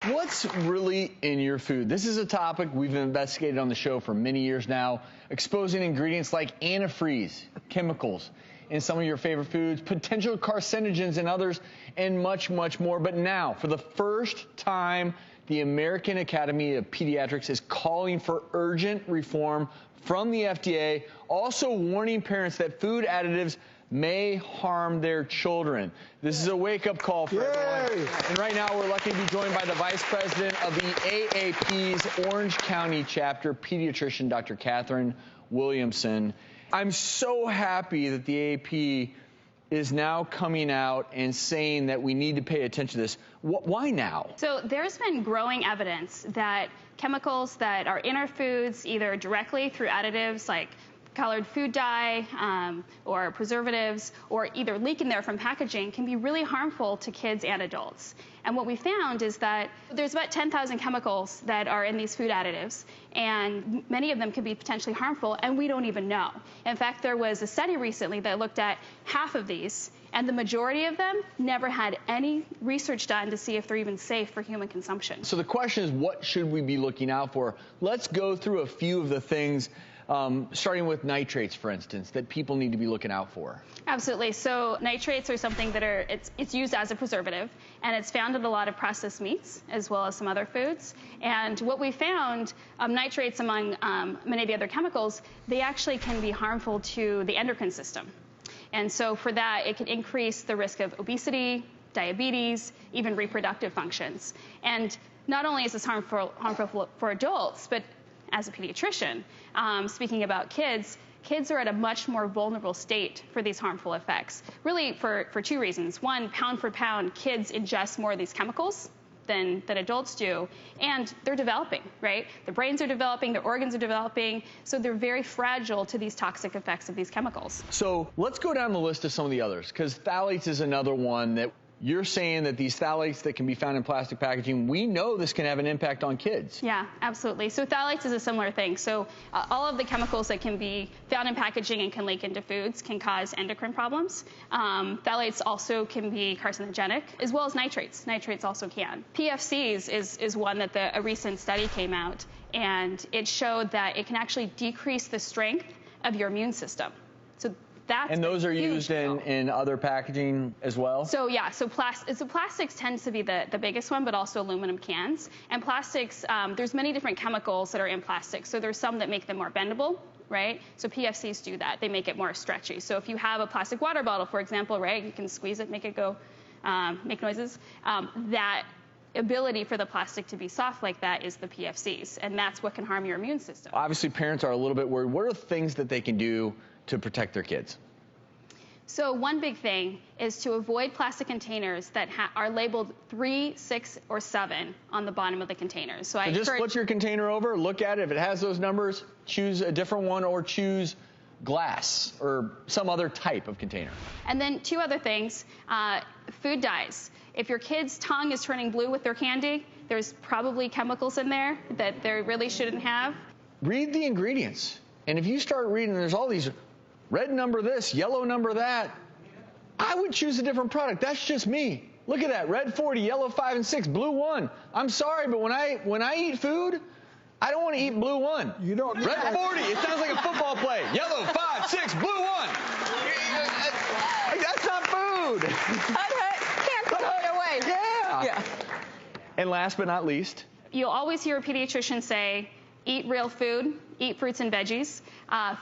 What's really in your food? This is a topic we've investigated on the show for many years now, exposing ingredients like antifreeze, chemicals in some of your favorite foods, potential carcinogens in others, and much, much more. But now, for the first time, the American Academy of Pediatrics is calling for urgent reform from the FDA, also warning parents that food additives may harm their children. This is a wake-up call for everyone. And right now, we're lucky to be joined by the Vice President of the AAP's Orange County chapter, pediatrician Dr. Catherine Williamson. I'm so happy that the AAP is now coming out and saying that we need to pay attention to this. Why now? So there's been growing evidence that chemicals that are in our foods, either directly through additives like colored food dye or preservatives, or either leaking there from packaging, can be really harmful to kids and adults. And what we found is that there's about 10,000 chemicals that are in these food additives, and many of them can be potentially harmful, and we don't even know. In fact, there was a study recently that looked at half of these, and the majority of them never had any research done to see if they're even safe for human consumption. So the question is, what should we be looking out for? Let's go through a few of the things, starting with nitrates, for instance, that people need to be looking out for. Absolutely. So nitrates are something that it's used as a preservative, and it's found in a lot of processed meats as well as some other foods. And what we found, nitrates among many of the other chemicals, they actually can be harmful to the endocrine system. And so for that, it can increase the risk of obesity, diabetes, even reproductive functions. And not only is this harmful for adults, but as a pediatrician, speaking about kids are at a much more vulnerable state for these harmful effects, really for two reasons. One, pound for pound, kids ingest more of these chemicals than adults do, and they're developing, right? Their brains are developing, their organs are developing, so they're very fragile to these toxic effects of these chemicals. So let's go down the list of some of the others, because phthalates is another one that you're saying that these phthalates that can be found in plastic packaging, we know this can have an impact on kids. Yeah, absolutely. So phthalates is a similar thing. So all of the chemicals that can be found in packaging and can leak into foods can cause endocrine problems. Phthalates also can be carcinogenic, as well as nitrates. Nitrates also can. PFCs is one that a recent study came out, and it showed that it can actually decrease the strength of your immune system. So and those are used in other packaging as well? So yeah, so plastics tends to be the biggest one, but also aluminum cans. And plastics, there's many different chemicals that are in plastics. So there's some that make them more bendable, right? So PFCs do that. They make it more stretchy. So if you have a plastic water bottle, for example, right, you can squeeze it, make it go, make noises. That ability for the plastic to be soft like that is the PFCs, and that's what can harm your immune system. Obviously, parents are a little bit worried. What are things that they can do to protect their kids? So one big thing is to avoid plastic containers that are labeled 3, 6, or 7 on the bottom of the containers. So just flip your container over, look at it. If it has those numbers, choose a different one, or choose glass or some other type of container. And then two other things, food dyes. If your kid's tongue is turning blue with their candy, there's probably chemicals in there that they really shouldn't have. Read the ingredients. And if you start reading, there's all these red number this, yellow number that, I would choose a different product. That's just me. Look at that, red 40, yellow 5 and 6, blue 1. I'm sorry, but when I eat food, I don't want to eat blue 1. You don't. Red 40, it sounds like a football play. Yellow 5, 6, blue 1. That's not food. Can't throw it away. Yeah. And last but not least, you'll always hear a pediatrician say, eat real food, eat fruits and veggies.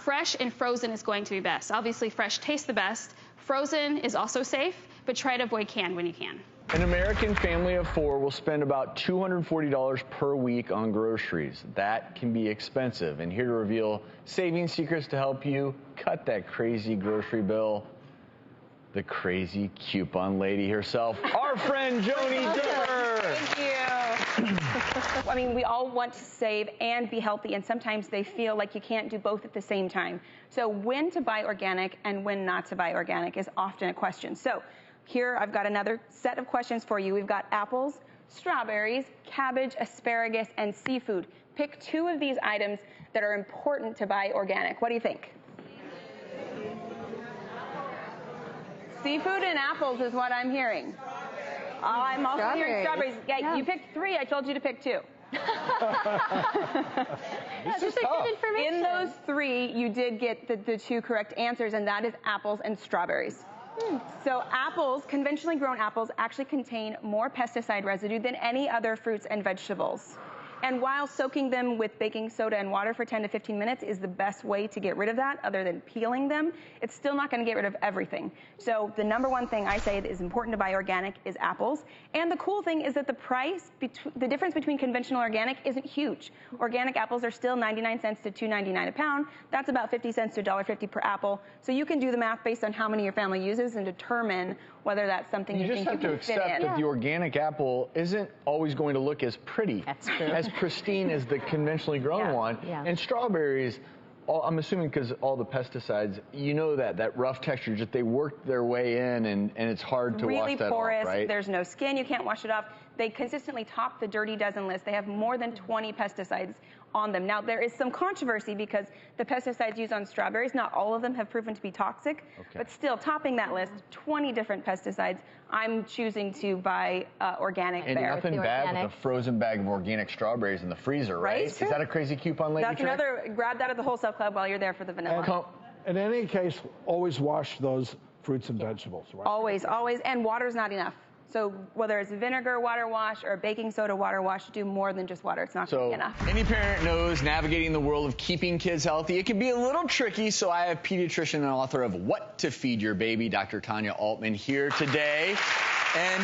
Fresh and frozen is going to be best. Obviously, fresh tastes the best. Frozen is also safe, but try to avoid canned when you can. An American family of 4 will spend about $240 per week on groceries. That can be expensive. And here to reveal saving secrets to help you cut that crazy grocery bill, the crazy coupon lady herself, our friend Joni Dipper. Thank you. I mean, we all want to save and be healthy, and sometimes they feel like you can't do both at the same time. So when to buy organic and when not to buy organic is often a question. So here I've got another set of questions for you. We've got apples, strawberries, cabbage, asparagus, and seafood. Pick 2 of these items that are important to buy organic. What do you think? Seafood and apples is what I'm hearing. I'm also hearing Strawberries. strawberries. Yeah, you picked 3. I told you to pick 2. This is tough. Good information. In those 3, you did get the 2 correct answers, and that is apples and strawberries. So apples, conventionally grown apples, actually contain more pesticide residue than any other fruits and vegetables. And while soaking them with baking soda and water for 10 to 15 minutes is the best way to get rid of that, other than peeling them, it's still not going to get rid of everything. So the #1 thing I say that is important to buy organic is apples. And the cool thing is that the difference between conventional and organic isn't huge. Organic apples are still 99 cents to $2.99 a pound. That's about 50 cents to $1.50 per apple. So you can do the math based on how many your family uses and determine whether that's something you think you can fit in. You just have to accept that the organic apple isn't always going to look as pretty, as pristine as the conventionally grown one. And strawberries, I'm assuming because all the pesticides, you know that rough texture, just they work their way in, and it's hard to wash that porous, off, right? There's no skin, you can't wash it off. They consistently top the dirty dozen list. They have more than 20 pesticides on them. Now, there is some controversy because the pesticides used on strawberries, not all of them have proven to be toxic, but still topping that list, 20 different pesticides. I'm choosing to buy organic and there. Nothing bad with a frozen bag of organic strawberries in the freezer, right? Is that a crazy coupon lady That's another, grab that at the wholesale club while you're there for the vanilla. In any case, always wash those fruits and vegetables, right? Always, always, and water's not enough. So whether it's vinegar water wash or baking soda water wash, do more than just water. It's not going to be enough. Any parent knows navigating the world of keeping kids healthy, it can be a little tricky, so I have pediatrician and author of What to Feed Your Baby, Dr. Tanya Altman, here today. And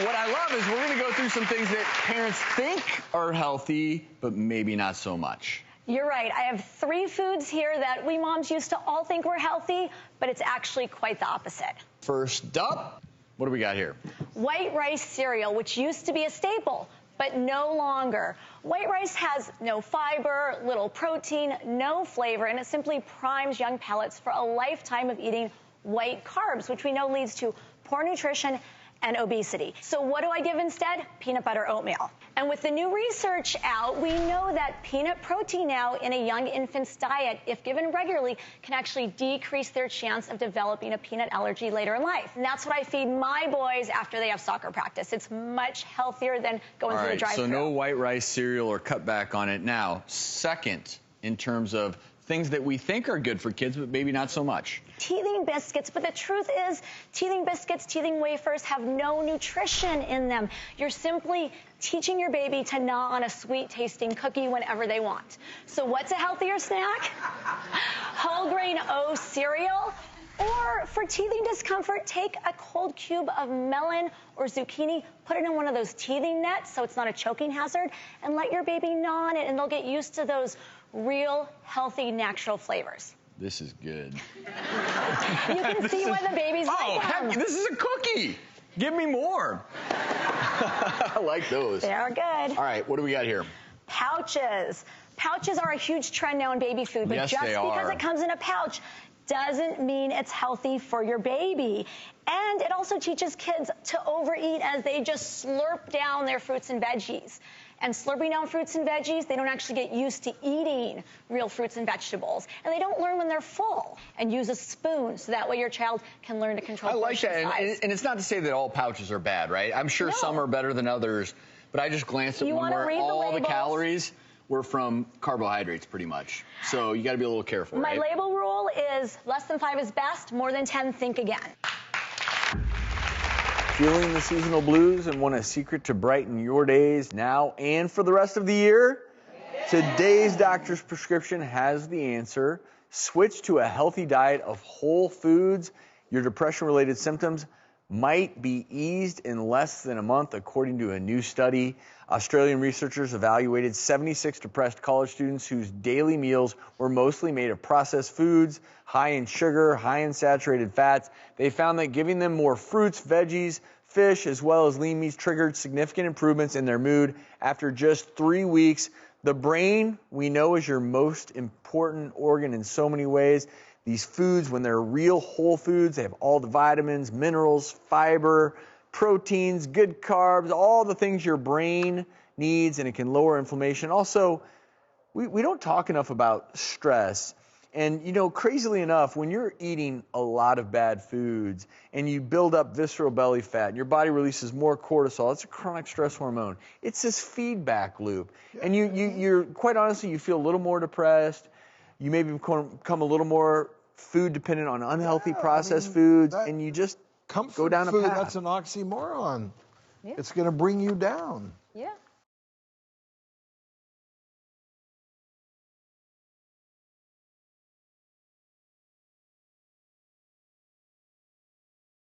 what I love is we're going to go through some things that parents think are healthy, but maybe not so much. You're right. I have 3 foods here that we moms used to all think were healthy, but it's actually quite the opposite. First up, what do we got here? White rice cereal, which used to be a staple, but no longer. White rice has no fiber, little protein, no flavor, and it simply primes young palates for a lifetime of eating white carbs, which we know leads to poor nutrition and obesity. So what do I give instead? Peanut butter oatmeal. And with the new research out, we know that peanut protein now in a young infant's diet, if given regularly, can actually decrease their chance of developing a peanut allergy later in life. And that's what I feed my boys after they have soccer practice. It's much healthier than going through the drive-thru. So no white rice cereal or cut back on it. Now, second, in terms of things that we think are good for kids, but maybe not so much. Teething biscuits, but the truth is teething biscuits, teething wafers have no nutrition in them. You're simply teaching your baby to gnaw on a sweet tasting cookie whenever they want. So what's a healthier snack? Whole grain O cereal. Or for teething discomfort, take a cold cube of melon or zucchini, put it in one of those teething nets so it's not a choking hazard, and let your baby gnaw on it, and they'll get used to those real, healthy, natural flavors. This is good. You can see why the babies like them. This is a cookie. Give me more. I like those. They're good. All right, what do we got here? Pouches. Pouches are a huge trend now in baby food, but Yes, just they because are. it comes in a pouch doesn't mean it's healthy for your baby. And it also teaches kids to overeat as they just slurp down their fruits and veggies. And slurping down fruits and veggies, they don't actually get used to eating real fruits and vegetables. And they don't learn when they're full. And use a spoon so that way your child can learn to control portion size. And it's not to say that all pouches are bad, right? I'm sure some are better than others, but I just glanced at one where all the calories were from carbohydrates pretty much. So you got to be a little careful, My right? label rule is less than 5 is best, more than 10, think again. Feeling the seasonal blues and want a secret to brighten your days now and for the rest of the year? Today's doctor's prescription has the answer. Switch to a healthy diet of whole foods. Your depression-related symptoms might be eased in less than a month, according to a new study. Australian researchers evaluated 76 depressed college students whose daily meals were mostly made of processed foods, high in sugar, high in saturated fats. They found that giving them more fruits, veggies, fish, as well as lean meats triggered significant improvements in their mood after just 3 weeks. The brain, we know, is your most important organ in so many ways. These foods, when they're real whole foods, they have all the vitamins, minerals, fiber, proteins, good carbs, all the things your brain needs, and it can lower inflammation. Also, we don't talk enough about stress. And, you know, crazily enough, when you're eating a lot of bad foods and you build up visceral belly fat and your body releases more cortisol, it's a chronic stress hormone. It's this feedback loop. And you're quite honestly, you feel a little more depressed. You maybe become a little more food dependent on unhealthy processed foods, and you just go down a food, path. that's an oxymoron. It's going to bring you down. Yeah.